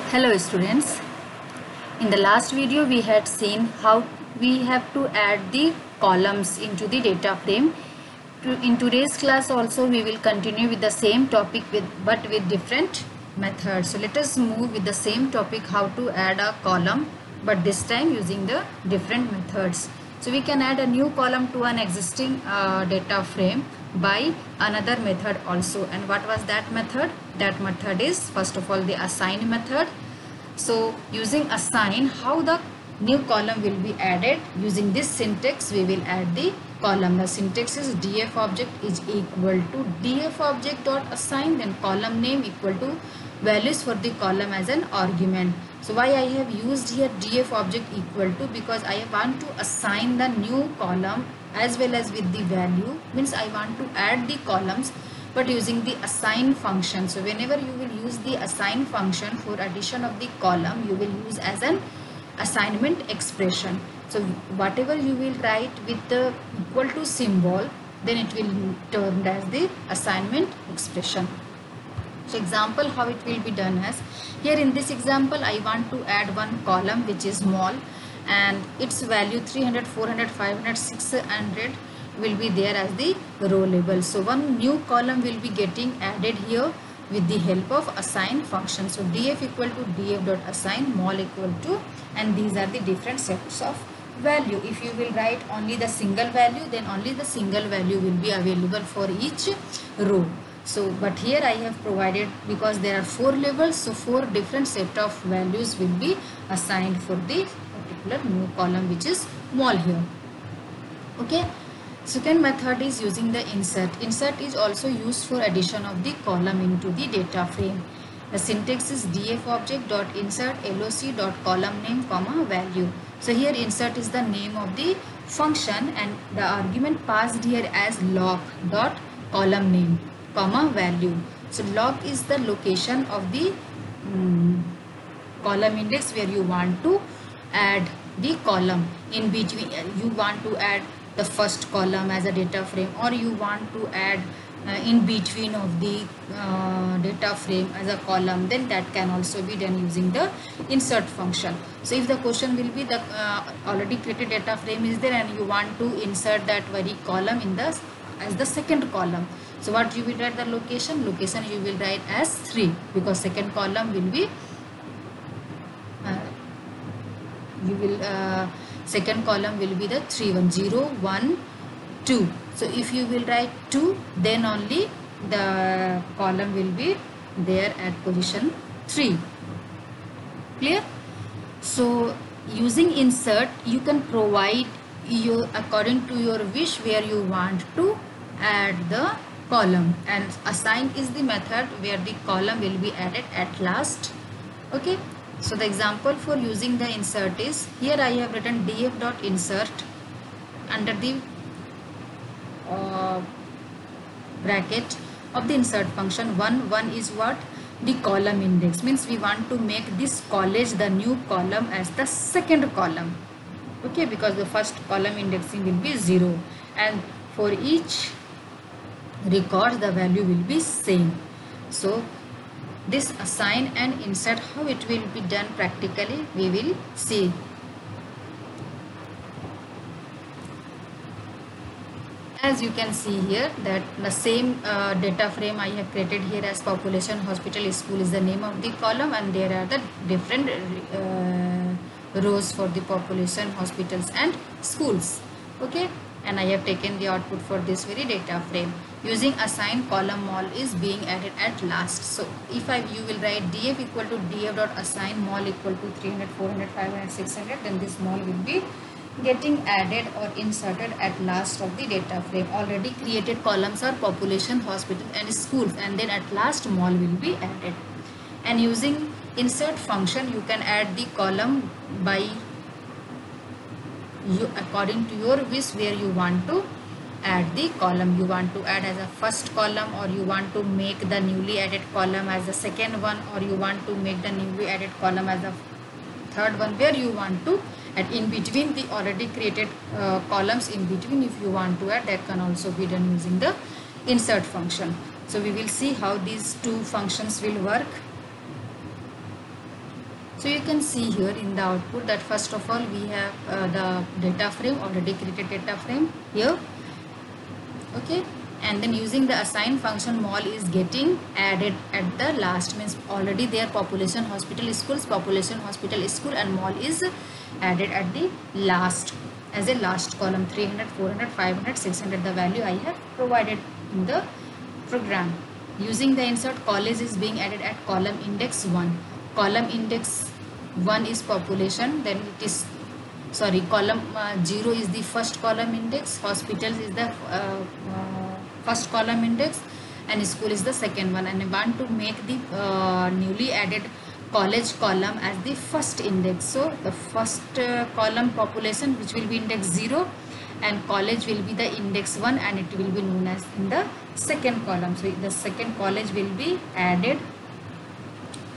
Hello students, in the last video we had seen how we have to add the columns into the data frame. In today's class also we will continue with the same topic but with different methods. So let us move with the same topic, how to add a column, but this time using the different methods. So we can add a new column to an existing data frame by another method also. And what was that method? That method is first of all the assign method. So using assign, how the new column will be added? Using this syntax we will add the column. The syntax is df object is equal to df object dot assign, then column name equal to values for the column as an argument. So why I have used here df object equal to, because I want to assign the new column as well as with the value, means I want to add the columns but using the assign function. So whenever you will use the assign function for addition of the column, you will use as an assignment expression. So whatever you will write with the equal to symbol, then it will turn as the assignment expression. So example how it will be done as, here in this example I want to add one column which is small and its value 300, 400, 500, 600 will be there as the row label. So one new column will be getting added here with the help of assign function. So df equal to df dot assign, mol equal to, and these are the different sets of value. If you will write only the single value, then only the single value will be available for each row. So but here I have provided, because there are 4 labels, so 4 different set of values will be assigned for the particular new column which is mol here. Okay. Second method is using the insert. Insert is also used for addition of the column into the data frame. The syntax is df object dot insert loc dot column name comma value. So here insert is the name of the function and the argument passed here as loc dot column name comma value. So loc is the location of the column index where you want to add the column. In between you want to add the first column as a data frame, or you want to add in between of the data frame as a column, then that can also be done using the insert function. So if the question will be the already created data frame is there and you want to insert that very column in the as the second column, so what you will write, the location you will write as 3, because second column will be second column will be the 3 1 0 1 2. So if you will write 2, then only the column will be there at position 3. Clear? So using insert you can provide you according to your wish where you want to add the column, and assign is the method where the column will be added at last. Okay. So the example for using the insert is, here I have written df dot insert under the bracket of the insert function. One is what? The column index, means we want to make this college, the new column, as the second column. Okay, because the first column indexing will be 0 and for each record the value will be same. So this assign and insert, how it will be done practically we will see. As you can see here that the same data frame I have created here as population, hospital, school is the name of the column, and there are the different rows for the population, hospitals and schools. Okay, and I have taken the output for this very data frame. Using assign, column mol is being added at last. So if you will write df equal to df dot assign mol equal to 300, 400, 500, 600, then this mol will be getting added or inserted at last of the data frame. Already created columns are population, hospital and schools, and then at last mol will be added. And using insert function you can add the column by you according to your wish where you want to add the column. You want to add as a first column, or you want to make the newly added column as the second one, or you want to make the newly added column as the third one, where you want to add in between the already created columns. In between if you want to add, that can also be done using the insert function. So we will see how these two functions will work. So you can see here in the output that first of all we have the data frame, already created data frame here. Okay, and then using the assign function, mall is getting added at the last, means already their population hospital schools, population hospital school, and mall is added at the last as a last column. 300, 400, 500, 600, the value I have provided in the program. Using the insert, college is being added at column index 1. Column index 1 is population, then it is column 0 is the first column index, hospitals is the first column index, and school is the second one. And I want to make the newly added college column as the first index. So the first column population, which will be index 0, and college will be the index 1, and it will be known as in the second column. So the second college will be added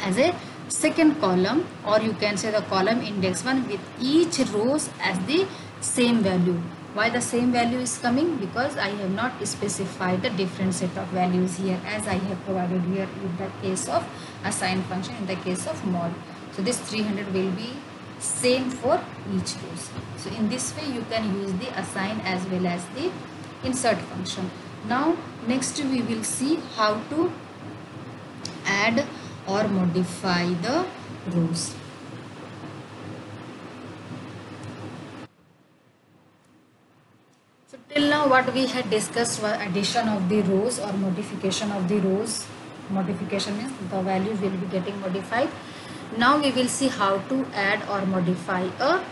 as a second column, or you can say the column index 1 with each rows as the same value. Why the same value is coming? Because I have not specified the different set of values here, as I have provided here in the case of assign function, in the case of mod. So this 300 will be same for each rows. So in this way you can use the assign as well as the insert function. Now next we will see how to add or modify the rows. So till now what we had discussed was addition of the rows or modification of the rows. Modification means the values will be getting modified. Now we will see how to add or modify a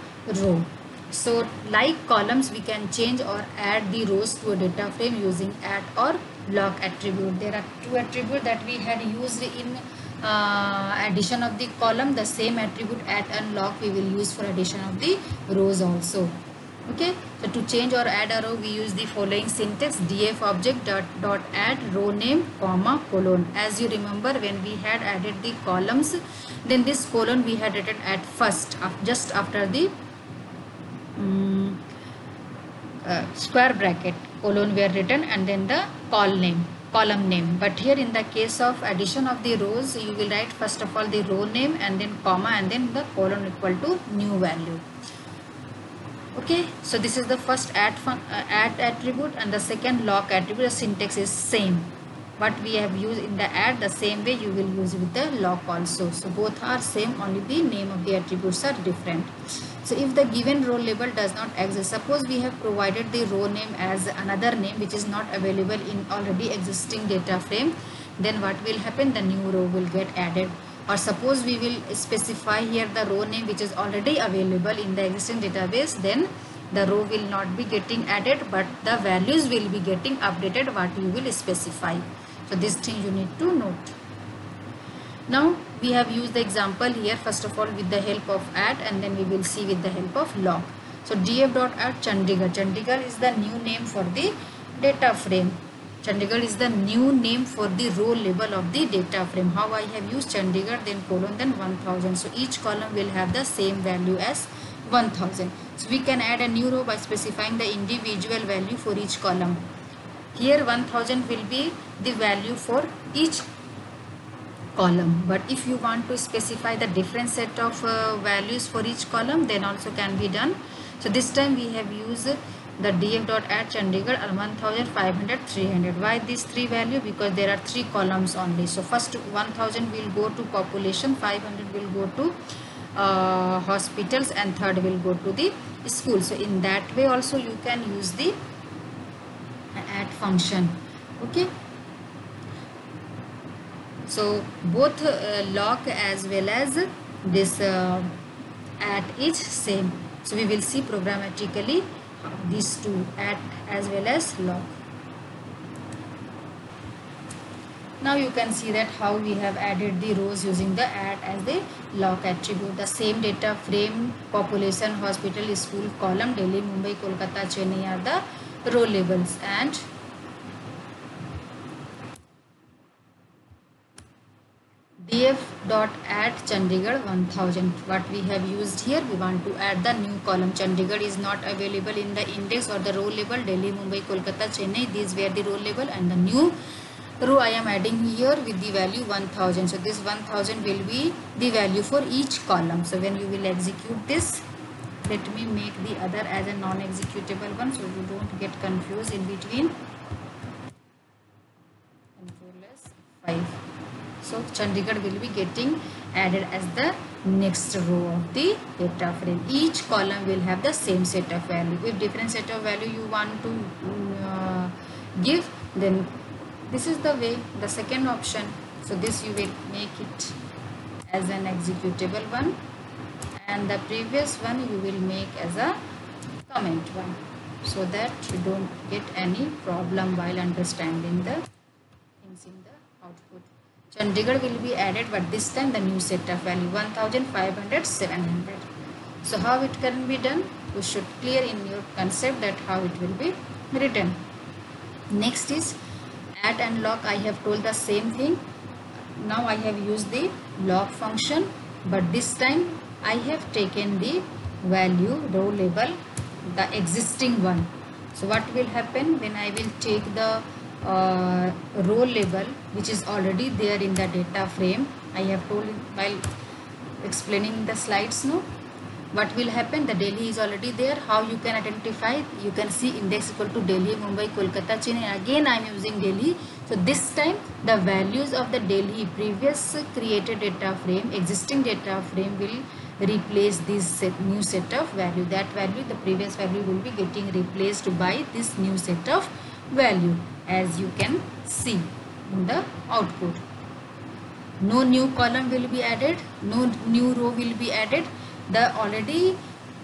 row. So like columns, we can change or add the rows to a data frame using add or lock attribute. There are two attributes that we had used in addition of the column. The same attribute add and lock we will use for addition of the rows also. Okay, so to change or add a row, we use the following syntax: df object dot add row name comma colon. As you remember, when we had added the columns, then this colon we had written at first, just after the square bracket, colon were written, and then the column name. But here in the case of addition of the rows, you will write first of all the row name and then comma and then the colon equal to new value. Okay, so this is the first add attribute, and the second lock attribute. The syntax is same. What we have used in the add, the same way you will use with the lock also. So both are same, only the name of the attributes are different. So if the given row label does not exist, suppose we have provided the row name as another name which is not available in already existing data frame, then what will happen? The new row will get added. Or suppose we will specify here the row name which is already available in the existing database, then the row will not be getting added, but the values will be getting updated what you will specify. So this thing you need to note. Now we have used the example here first of all with the help of add, and then we will see with the help of lock. So df.add Chandigarh. Chandigarh is the new name for the data frame. Chandigarh is the new name for the row label of the data frame. How I have used Chandigarh, then colon, then 1000. So each column will have the same value as 1000. So we can add a new row by specifying the individual value for each column. Here 1000 will be the value for each column, but if you want to specify the different set of values for each column, then also can be done. So this time we have used the df.add Chandigarh 1500, 300. Why these three value? Because there are three columns only. So first 1000 will go to population, 500 will go to hospitals, and third will go to the school. So in that way also you can use the add function. Okay, so both lock as well as this add is same. So we will see programmatically these two, add as well as lock. Now you can see that how we have added the rows using the add as the lock attribute. The same data frame, population, hospital, school, column, Delhi, Mumbai, Kolkata, Chennai are the row labels, and df.add Chandigarh 1000. What we have used here, we want to add the new column. Chandigarh is not available in the index or the row label. Delhi, Mumbai, Kolkata, Chennai, these were the row label, and the new row I am adding here with the value 1000. So this 1000 will be the value for each column. So when you will execute this, let me make the other as a non-executable one so you don't get confused in between. Control S5. So Chandigarh will be getting added as the next row of the data frame. Each column will have the same set of value. If different set of value you want to give, then this is the way, the second option. So this you will make it as an executable one, and the previous one you will make as a comment one, so that you don't get any problem while understanding the things in the output. Chandigarh will be added, but this time the new set of value 1500, 700. So how it can be done? You should clear in your concept that how it will be written. Next is add and lock. I have told the same thing. Now I have used the lock function, but this time I have taken the value row label, the existing one. So what will happen when I will take the row label which is already there in the data frame? I have told while explaining the slides now. What will happen? The Delhi is already there. How you can identify? You can see index equal to Delhi, Mumbai, Kolkata, Chennai. Again I am using Delhi. So this time the values of the Delhi previous created data frame, existing data frame, will replace this new set of value. That value, the previous value, will be getting replaced by this new set of value, as you can see in the output. No new column will be added, no new row will be added. The already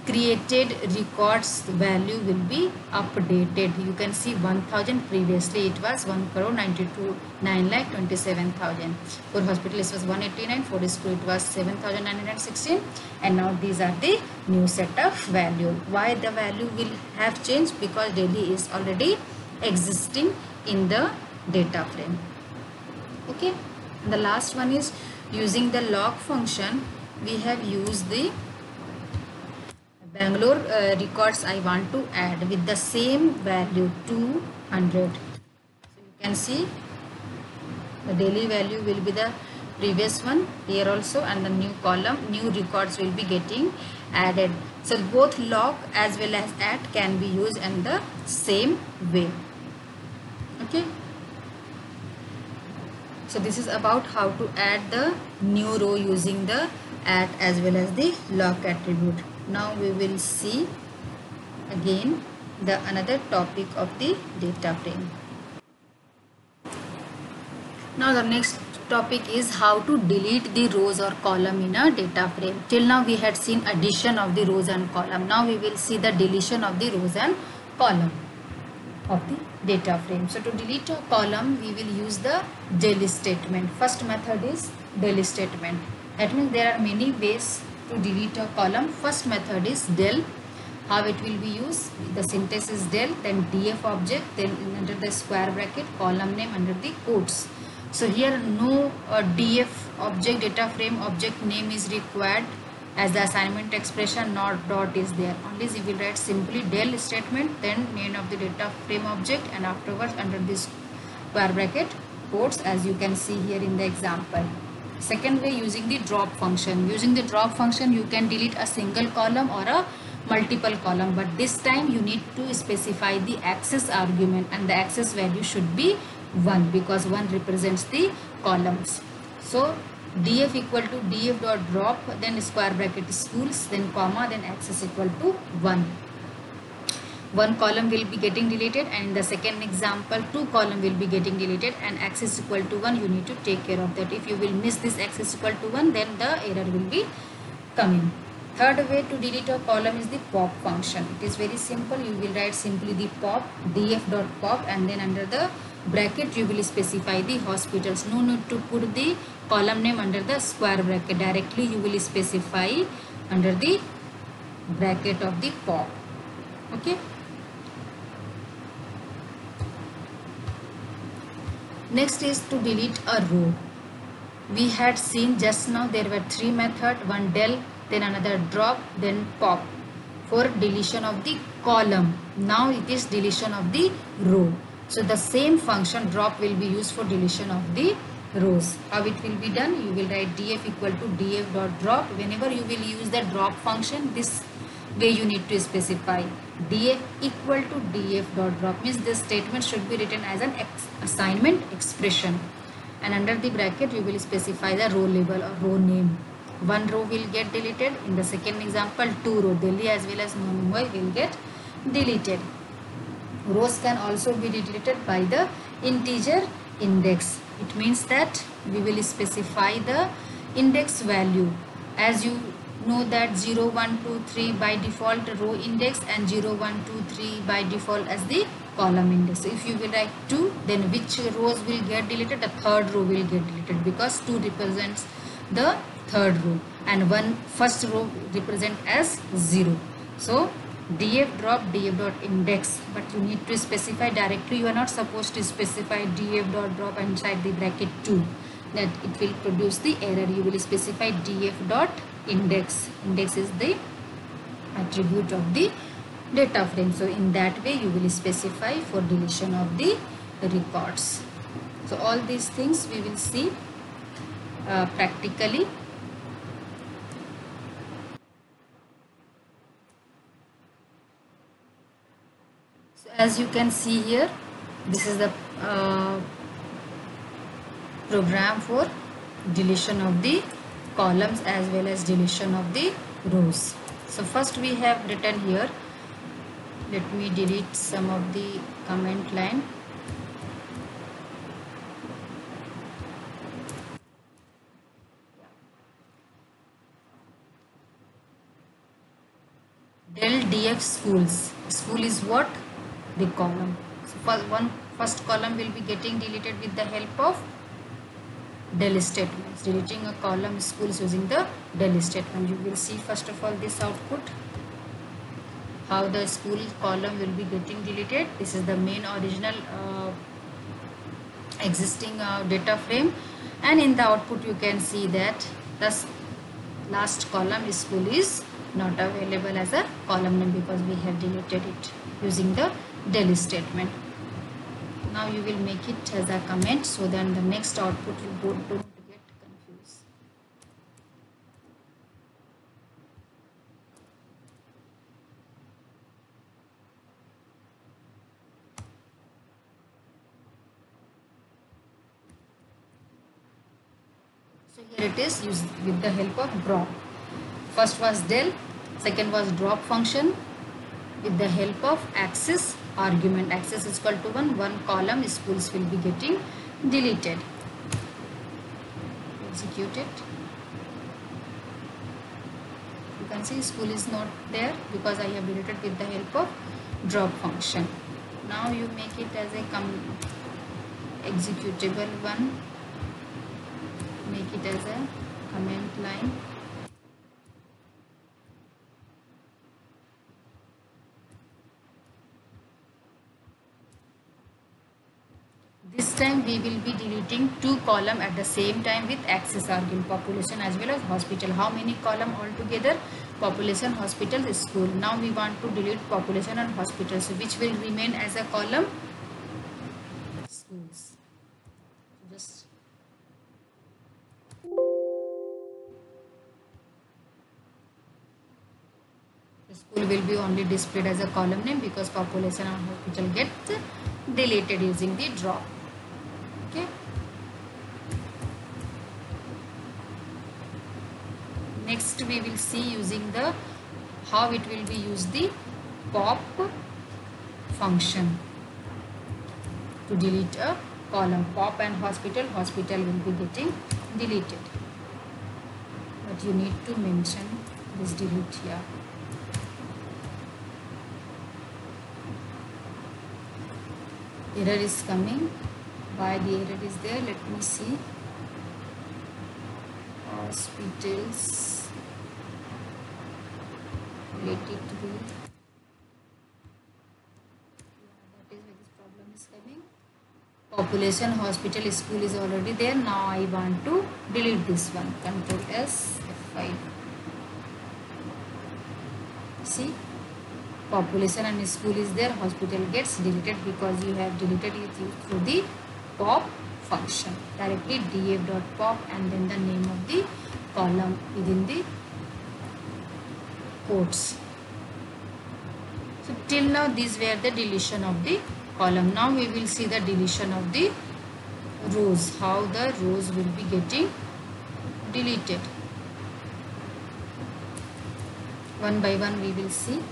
created records value will be updated. You can see 1000, previously it was 1,9,27,000. For hospital it was 189, for school it was 7,916, and now these are the new set of value. Why the value will have changed? Because Delhi is already existing in the data frame. Okay, and the last one is using the lock function. We have used the Bangalore records I want to add with the same value 200. So you can see the Delhi value will be the previous one here also, and the new column, new records will be getting added. So both lock as well as add can be used in the same way. Okay. So this is about how to add the new row using the add as well as the lock attribute. Now we will see again the another topic of the data frame. Now the next topic is how to delete the rows or column in a data frame. Till now we had seen addition of the rows and column. Now we will see the deletion of the rows and column of the data frame. So to delete a column we will use the del statement. First method is del statement. That means there are many ways to delete a column. First method is del. How it will be used? The syntax is del, then df object, then under the square bracket column name under the quotes. So here no df object, data frame object name is required as the assignment expression, not dot is there. Only you will write simply del statement, then name of the data frame object, and afterwards under this square bracket quotes, as you can see here in the example. Second way, using the drop function. Using the drop function you can delete a single column or a multiple column, but this time you need to specify the access argument, and the access value should be 1 because 1 represents the columns. So df equal to df dot drop, then square bracket schools, then comma, then access equal to 1. One column will be getting deleted, and in the second example 2 column will be getting deleted, and access equal to 1. You need to take care of that. If you will miss this access equal to 1, then the error will be coming. Third way to delete a column is the pop function. It is very simple. You will write simply the pop, df dot pop, and then under the bracket you will specify the hospitals. No need to put the column name under the square bracket. Directly you will specify under the bracket of the pop. Okay. Next is to delete a row. We had seen just now there were 3 methods, one del, then another drop, then pop for deletion of the column. Now it is deletion of the row. So the same function drop will be used for deletion of the rows. How it will be done? You will write df equal to df dot drop. Whenever you will use the drop function, this way you need to specify df equal to df dot drop, means this statement should be written as an assignment expression, and under the bracket you will specify the row label or row name. One row will get deleted. In the second example, two row, Delhi as well as Mumbai, will get deleted. Rows can also be deleted by the integer index. It means that we will specify the index value. As you know that 0, 1, 2, 3 by default row index, and 0, 1, 2, 3 by default as the column index. So if you will write 2, then which rows will get deleted? The third row will get deleted, because 2 represents the third row and first row represent as 0. So df drop df dot index, but you need to specify directly. You are not supposed to specify df dot drop inside the bracket 2, that it will produce the error. You will specify df dot index. Index is the attribute of the data frame. So in that way you will specify for deletion of the records. So all these things we will see practically. So as you can see here, this is the program for deletion of the columns as well as deletion of the rows. So first we have written here, let me delete some of the comment line. Del df schools. School is what? The column. So first column will be getting deleted with the help of del statements. Deleting a column schools using the del statement. You will see first of all this output, how the school column will be getting deleted. This is the main original existing data frame, and in the output you can see that the last column school is not available as a column name because we have deleted it using the del statement. Now you will make it as a comment, so then the next output you don't get confused. So here it is, used with the help of drop. First was del, second was drop function with the help of access argument. Access is equal to 1, one column schools will be getting deleted. Execute it. You can see school is not there because I have deleted with the help of drop function. Now you make it as a executable one. Make it as a comment line. This time we will be deleting two columns at the same time with access argument, population as well as hospital. How many columns altogether? Population, hospital, school. Now we want to delete population and hospital. So which will remain as a column? Schools. Just the school will be only displayed as a column name because population and hospital get deleted using the drop. Okay. Next we will see using the how it will be used the pop function to delete a column. Pop and hospital will be getting deleted, but you need to mention this delete here. Error is coming. Why the error is there? Let me see. Hospitals related to that is where this problem is coming. Population, hospital, school is already there. Now I want to delete this one. Control S F5. See, population and school is there, hospital gets deleted because you have deleted it through the pop function. Directly df.pop and then the name of the column within the quotes. So till now these were the deletion of the column. Now we will see the deletion of the rows, how the rows will be getting deleted. One by one we will see.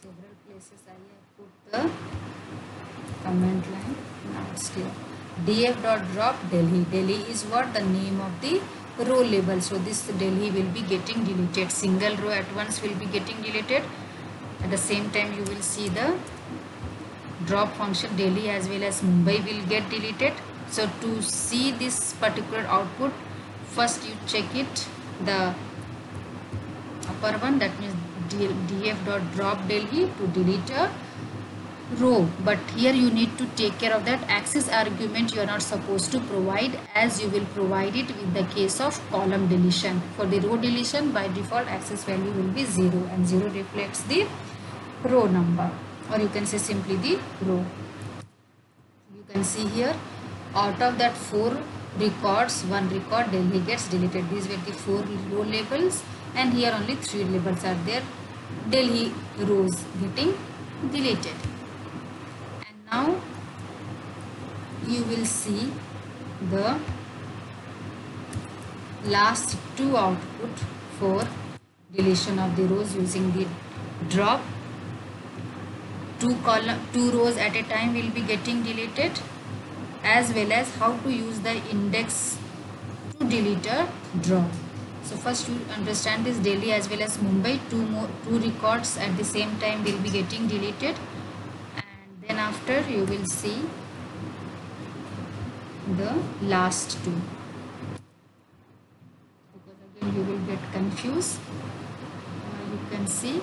Several places I have put the comment line. Now it's clear. df.drop Delhi. Delhi is what? The name of the row label. So this Delhi will be getting deleted. Single row at once will be getting deleted. At the same time you will see the drop function. Delhi as well as Mumbai will get deleted. So to see this particular output, first you check it, the upper one, that means df.drop Delhi to delete a row. But here you need to take care of that access argument you are not supposed to provide, as you will provide it with the case of column deletion. For the row deletion, by default access value will be 0 and 0 reflects the row number, or you can say simply the row. You can see here, out of that 4 records, 1 record Delhi gets deleted. These were the 4 row labels and here only 3 labels are there, Delhi rows getting deleted. And now you will see the last 2 output for deletion of the rows using the drop. 2 rows at a time will be getting deleted, as well as how to use the index to delete a drop. So first you understand this Delhi as well as Mumbai, 2 records at the same time will be getting deleted, and then after you will see the last 2, because again you will get confused. You can see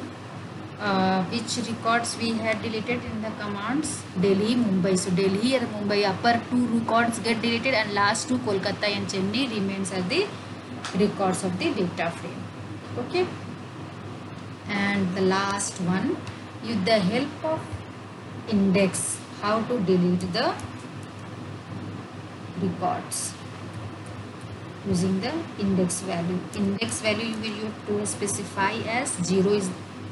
which records we had deleted in the commands, Delhi, Mumbai. So Delhi and Mumbai upper 2 records get deleted and last 2 Kolkata and Chennai remains as the records of the data frame. Okay, and the last one, with the help of index, how to delete the records using the index value. Index value you will have to specify as 0 is,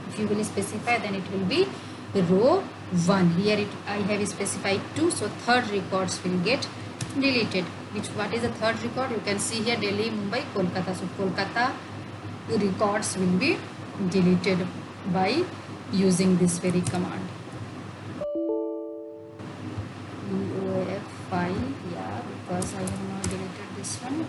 if you will specify, then it will be row 1. Here I have specified 2, so third records will get deleted. What is the third record? You can see here Delhi, Mumbai, Kolkata. So Kolkata records will be deleted by using this very command. EOF5, yeah, because I have not deleted this one.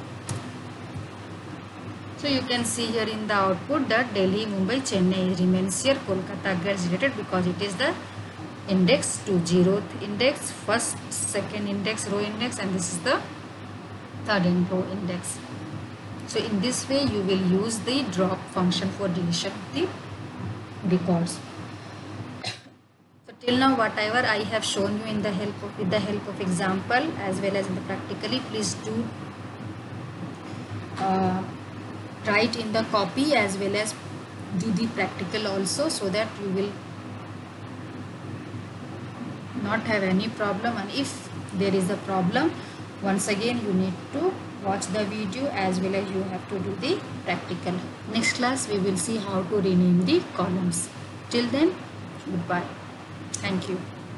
So you can see here in the output that Delhi, Mumbai, Chennai remains here. Kolkata gets deleted because it is the index to 0th index, first, second index, row index, and this is the third row index. So in this way you will use the drop function for deletion of the records. So till now whatever I have shown you with the help of example as well as in the practically, please do write in the copy as well as do the practical also, so that you will not have any problem. And if there is a problem, once again you need to watch the video as well as you have to do the practical. Next class we will see how to rename the columns. Till then, goodbye. Thank you.